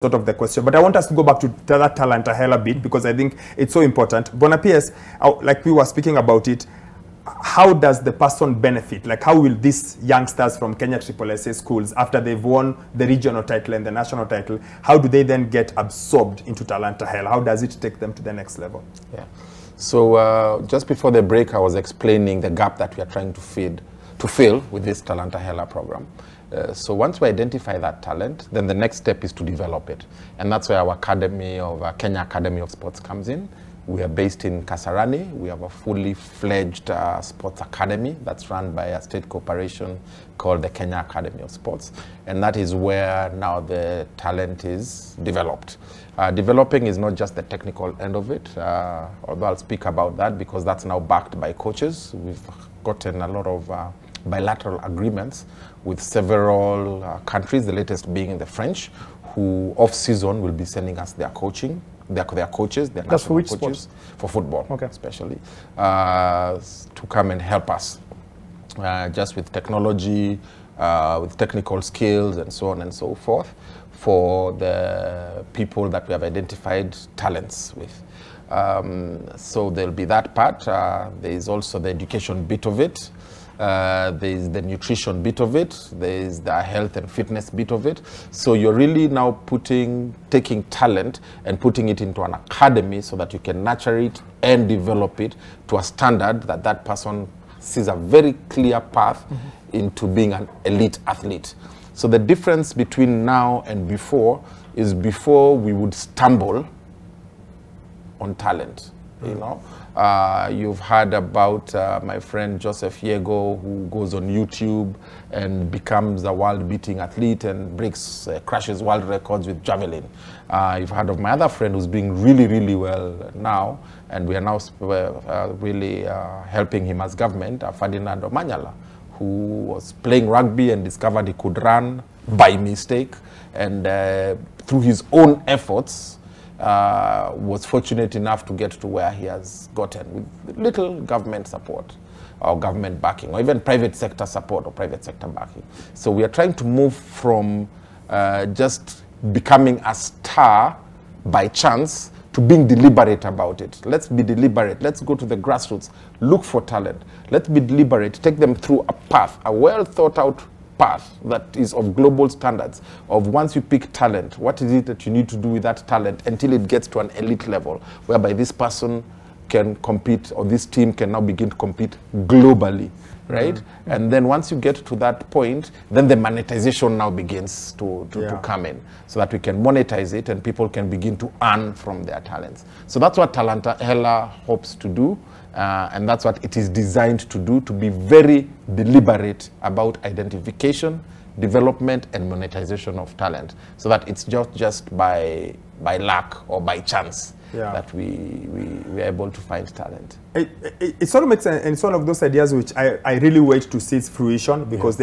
sort of the question, but I want us to go back to that Talanta Hela bit because I think it's so important. Bona PS, like we were speaking about it, how does the person benefit? Like, how will these youngsters from Kenya SSSA schools, after they've won the regional title and the national title, how do they then get absorbed into Talanta Hela? How does it take them to the next level? Yeah. So just before the break, I was explaining the gap that we are trying to fill with this Talanta Hela program. So once we identify that talent, then the next step is to develop it. And that's where our Academy of Kenya Academy of Sports comes in. We are based in Kasarani. We have a fully fledged sports academy that's run by a state corporation called the Kenya Academy of Sports. And that is where now the talent is developed. Developing is not just the technical end of it, although I'll speak about that because that's now backed by coaches. We've gotten a lot of bilateral agreements with several countries, the latest being the French, who off-season will be sending us their coaching, their coaches, their That's for which coaches, sports? For football, okay, especially, to come and help us, just with technology, with technical skills, and so on and so forth, for the people that we have identified talents with. So there'll be that part. There is also the education bit of it. There is the nutrition bit of it. There is the health and fitness bit of it. So you're really now taking talent and putting it into an academy so that you can nurture it and develop it to a standard that that person sees a very clear path into being an elite athlete. So the difference between now and before is before we would stumble on talent, you know. You've heard about my friend Joseph Yego, who goes on YouTube and becomes a world-beating athlete and crashes world records with javelin. You've heard of my other friend who's doing really, really well now, and we are now really helping him as government, Ferdinand Omanyala, who was playing rugby and discovered he could run by mistake, and through his own efforts, was fortunate enough to get to where he has gotten with little government support or government backing or even private sector support or private sector backing. So we are trying to move from just becoming a star by chance to being deliberate about it. Let's be deliberate. Let's go to the grassroots. Look for talent. Let's be deliberate. Take them through a path, a well thought out path that is of global standards, of once you pick talent, what is it that you need to do with that talent until it gets to an elite level, whereby this person can compete or this team can now begin to compete globally, right? And then once you get to that point, then the monetization now begins to come in so that we can monetize it and people can begin to earn from their talents. So that's what Talanta Hela hopes to do. And that's what it is designed to do, to be very deliberate about identification, development, and monetization of talent, so that it's just by luck or by chance that we are able to find talent. It sort of makes sense, and it's one of those ideas which I really wait to see its fruition because